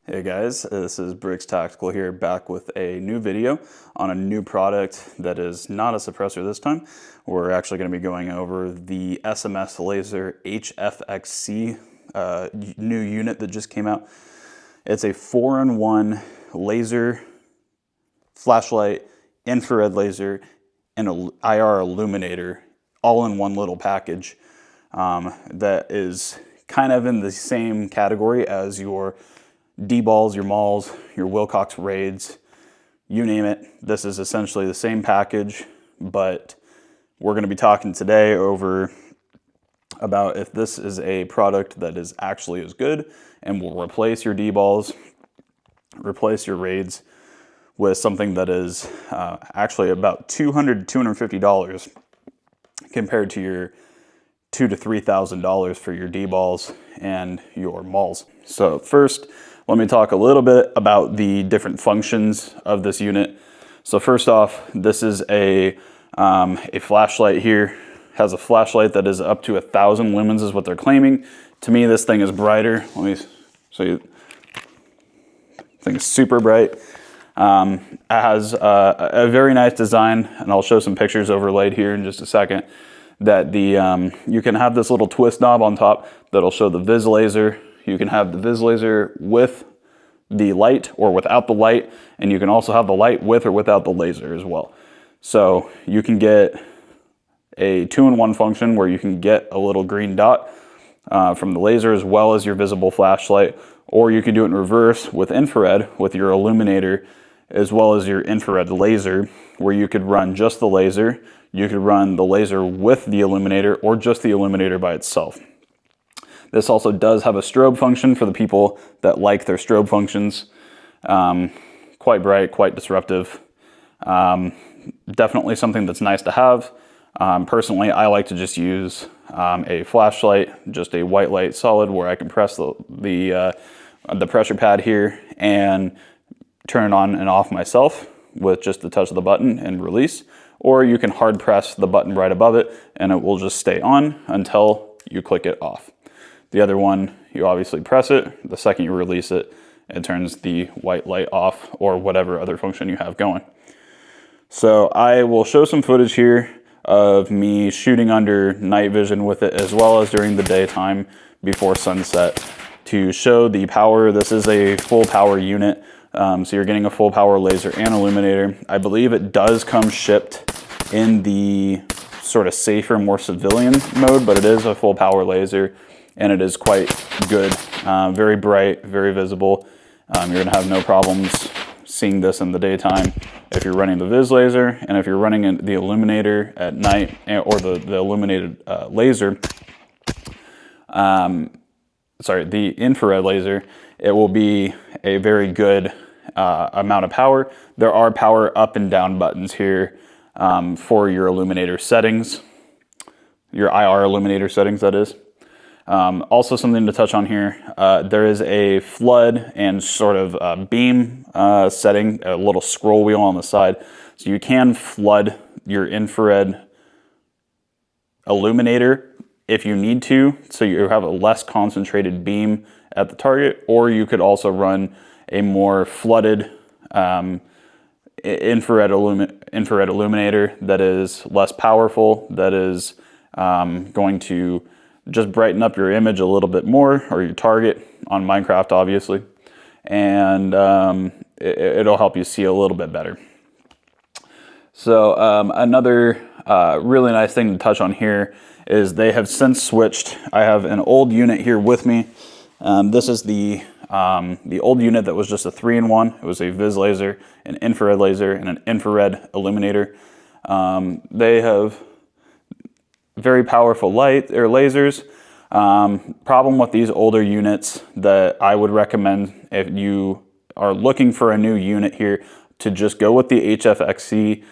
Hey guys, this is Briggs Tactical here, back with a new video on a new product that is not a suppressor this time. We're actually going to be going over the SMS Laser HFXC new unit that just came out. It's a 4-in-1 laser, flashlight, infrared laser, and an IR illuminator all in one little package that is kind of in the same category as your D-balls, your Mauls, your Wilcox raids, you name it. This is essentially the same package, but we're going to be talking today over about if this is a product that is actually as good and will replace your D-balls, replace your raids with something that is actually about $200 to $250 compared to your $2,000 to $3,000 for your D-balls and your Mauls. So first, let me talk a little bit about the different functions of this unit. So first off, this is a flashlight here. Has a flashlight that is up to 1,000 lumens is what they're claiming. To me, this thing is brighter. Let me show you. This thing is super bright. It has a very nice design, and I'll show some pictures overlaid here in just a second. That you can have this little twist knob on top that'll show the vis laser. You can have the vis laser with the light or without the light, and you can also have the light with or without the laser as well. So you can get a 2-in-1 function where you can get a little green dot from the laser as well as your visible flashlight, or you could do it in reverse with infrared with your illuminator as well as your infrared laser, where you could run just the laser. You could run the laser with the illuminator or just the illuminator by itself. This also does have a strobe function for the people that like their strobe functions. Quite bright, quite disruptive. Definitely something that's nice to have. Personally, I like to just use a flashlight, just a white light solid where I can press the pressure pad here and turn it on and off myself with just the touch of the button and release. Or you can hard press the button right above it and it will just stay on until you click it off. The other one, you obviously press it. The second you release it, it turns the white light off or whatever other function you have going. So I will show some footage here of me shooting under night vision with it as well as during the daytime before sunset to show the power. This is a full power unit. So you're getting a full power laser and illuminator. I believe it does come shipped in the sort of safer, more civilian mode, but it is a full power laser and it is quite good. Very bright, very visible. You're gonna have no problems seeing this in the daytime if you're running the vis laser, and if you're running the illuminator at night or the illuminated laser, the infrared laser, it will be a very good amount of power. There are power up and down buttons here for your illuminator settings, your IR illuminator settings, that is. Also something to touch on here, there is a flood and sort of beam setting, a little scroll wheel on the side. So you can flood your infrared illuminator if you need to, so you have a less concentrated beam at the target, or you could also run a more flooded infrared illuminator that is less powerful, that is going to just brighten up your image a little bit more, or your target on Minecraft, obviously, and it'll help you see a little bit better. So another really nice thing to touch on here is they have since switched. I have an old unit here with me. This is the old unit that was just a 3-in-1. It was a vis laser, an infrared laser, and an infrared illuminator. They have very powerful light or lasers. Problem with these older units that I would recommend if you are looking for a new unit here to just go with the HFXC,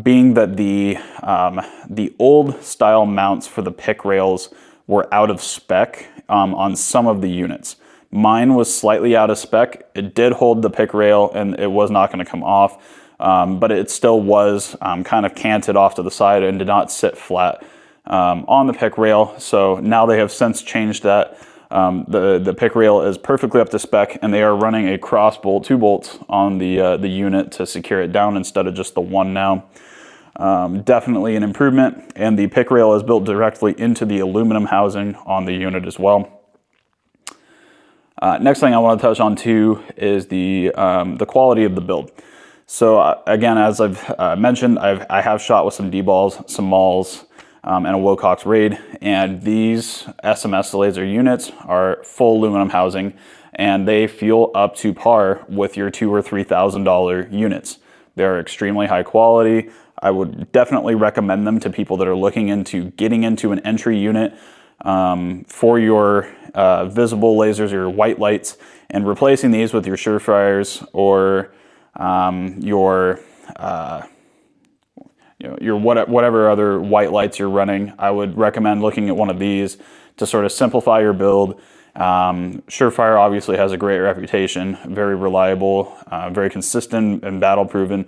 being that the old style mounts for the pick rails were out of spec on some of the units. Mine was slightly out of spec. It did hold the pick rail and it was not going to come off. But it still was kind of canted off to the side and did not sit flat on the pick rail. So now they have since changed that. The pick rail is perfectly up to spec, and they are running a cross bolt, 2 bolts on the unit to secure it down instead of just the one now. Definitely an improvement, and the pick rail is built directly into the aluminum housing on the unit as well. Next thing I want to touch on too is the quality of the build. So again, as I've mentioned, I have shot with some D-balls, some Mauls, and a Wilcox Raid, and these SMS Laser units are full aluminum housing, and they feel up to par with your $2,000 or $3,000 units. They're extremely high quality. I would definitely recommend them to people that are looking into getting into an entry unit for your visible lasers or your white lights, and replacing these with your Surefires or whatever other white lights you're running. I would recommend looking at one of these to sort of simplify your build. Surefire obviously has a great reputation, very reliable, very consistent and battle proven.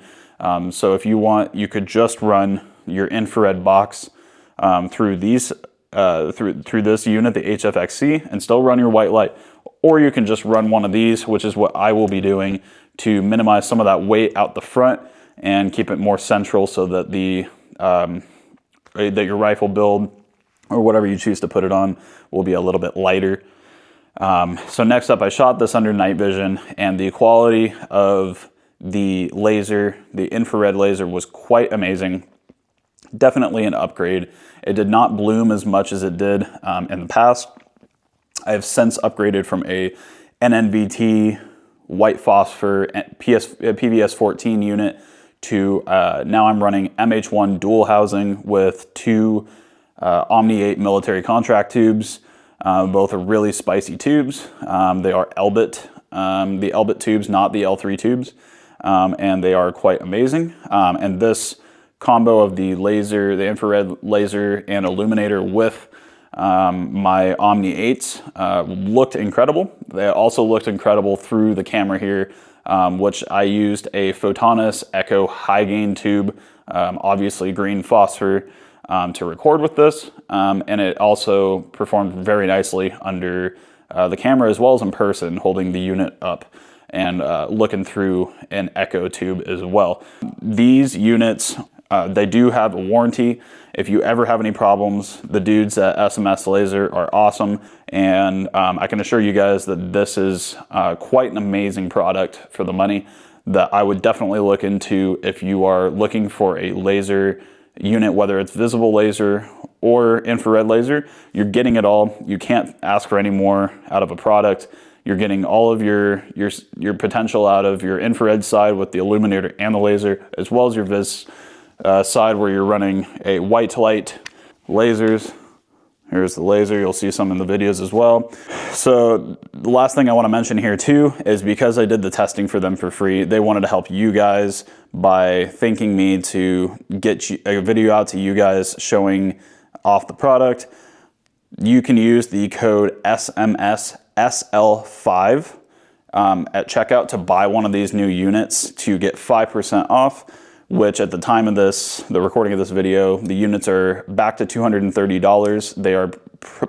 So if you want, you could just run your infrared box through these through this unit, the HFXC, and still run your white light. Or you can just run one of these, which is what I will be doing to minimize some of that weight out the front and keep it more central, so that that your rifle build or whatever you choose to put it on will be a little bit lighter. So next up, I shot this under night vision, and the quality of the laser, the infrared laser, was quite amazing. Definitely an upgrade. It did not bloom as much as it did in the past. I have since upgraded from a NNVT white phosphor PVS 14 unit to now I'm running MH1 dual housing with 2 Omni 8 military contract tubes. Both are really spicy tubes. They are Elbit, the Elbit tubes, not the L3 tubes, and they are quite amazing. And this combo of the laser, the infrared laser and illuminator with my Omni 8s looked incredible. They also looked incredible through the camera here, which I used a Photonis Echo high gain tube, obviously green phosphor, to record with this, and it also performed very nicely under the camera as well as in person, holding the unit up and looking through an Echo tube as well. These units, they do have a warranty. If you ever have any problems, the dudes at SMS Laser are awesome, and I can assure you guys that this is quite an amazing product for the money that I would definitely look into if you are looking for a laser unit, whether it's visible laser or infrared laser. You're getting it all. You can't ask for any more out of a product. You're getting all of your potential out of your infrared side with the illuminator and the laser, as well as your vis side where you're running a white light lasers. Here's the laser. You'll see some in the videos as well. So the last thing I want to mention here too is, because I did the testing for them for free, they wanted to help you guys by thanking me to get a video out to you guys showing off the product. You can use the code SMSSL5 at checkout to buy one of these new units to get 5% off, which at the time of the recording of this video, the units are back to $230. They are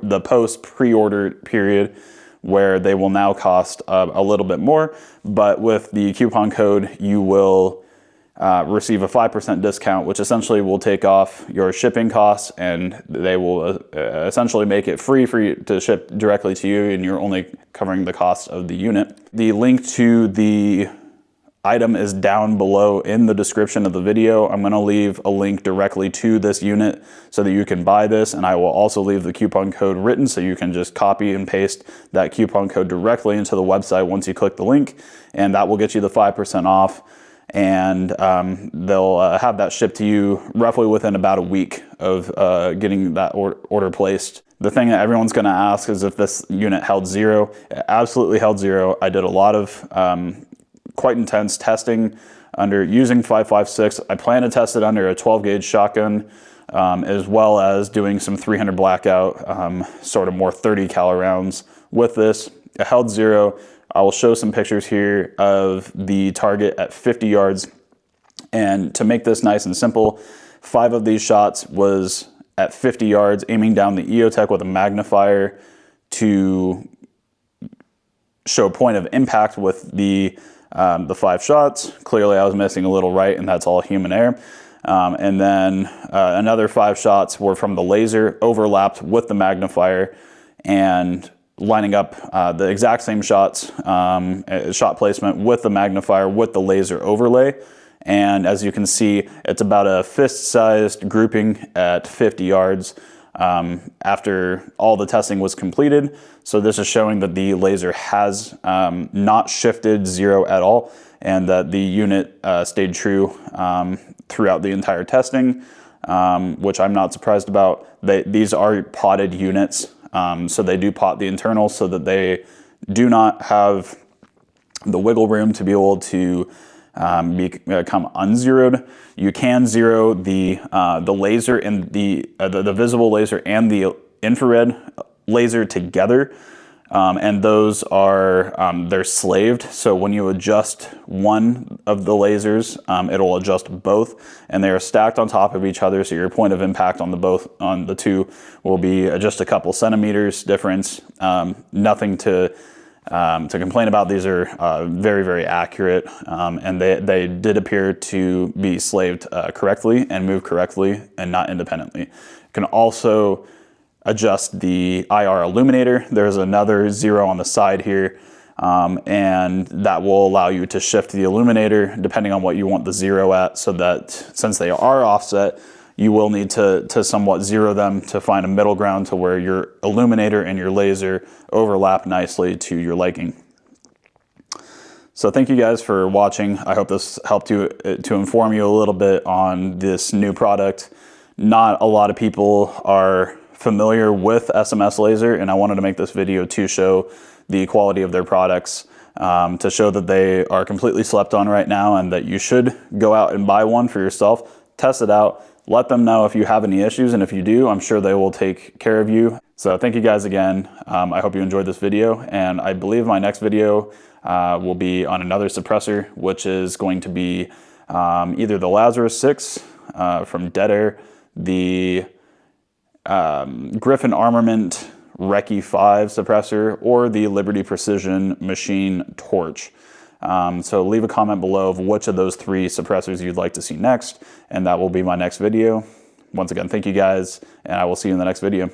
the post pre-order period, where they will now cost a little bit more, but with the coupon code, you will receive a 5% discount, which essentially will take off your shipping costs, and they will essentially make it free for you to ship directly to you, and you're only covering the cost of the unit. The link to the item is down below in the description of the video. I'm going to leave a link directly to this unit so that you can buy this, and I will also leave the coupon code written so you can just copy and paste that coupon code directly into the website once you click the link, and that will get you the 5% off, and they'll have that shipped to you roughly within about a week of getting that order placed. The thing that everyone's going to ask is if this unit held zero. It absolutely held zero. I did a lot of quite intense testing under using 5.56. I plan to test it under a 12 gauge shotgun, as well as doing some 300 blackout, sort of more 30 cal rounds with this. It held zero. I will show some pictures here of the target at 50 yards. And to make this nice and simple, 5 of these shots was at 50 yards, aiming down the EOTech with a magnifier to show point of impact with the 5 shots. Clearly I was missing a little right, and that's all human error. And then another 5 shots were from the laser, overlapped with the magnifier, and lining up the exact same shots, shot placement with the magnifier with the laser overlay. And as you can see, it's about a fist-sized grouping at 50 yards after all the testing was completed. So this is showing that the laser has not shifted 0 at all, and that the unit stayed true throughout the entire testing, which I'm not surprised about. These are potted units, so they do pot the internals so that they do not have the wiggle room to be able to become unzeroed. You can zero the laser and the visible laser and the infrared laser together, and those are they're slaved. So when you adjust one of the lasers, it'll adjust both, and they are stacked on top of each other. So your point of impact on the two will be just a couple centimeters difference. Nothing to complain about. These are very, very accurate, and they did appear to be slaved correctly and move correctly and not independently. You can also adjust the IR illuminator. There's another 0 on the side here, and that will allow you to shift the illuminator depending on what you want the 0 at, so that since they are offset, you will need to somewhat zero them to find a middle ground to where your illuminator and your laser overlap nicely to your liking. So thank you guys for watching. I hope this helped you to inform you a little bit on this new product. Not a lot of people are familiar with SMS Laser, and I wanted to make this video to show the quality of their products, to show that they are completely slept on right now, and that you should go out and buy one for yourself, test it out, let them know if you have any issues, and if you do, I'm sure they will take care of you. So thank you guys again. I hope you enjoyed this video, and I believe my next video will be on another suppressor, which is going to be either the Lazarus 6 from Dead Air, the Griffin Armament Recce 5 suppressor, or the Liberty Precision Machine Torch. So leave a comment below of which of those 3 suppressors you'd like to see next, and that will be my next video. Once again, thank you guys, and I will see you in the next video.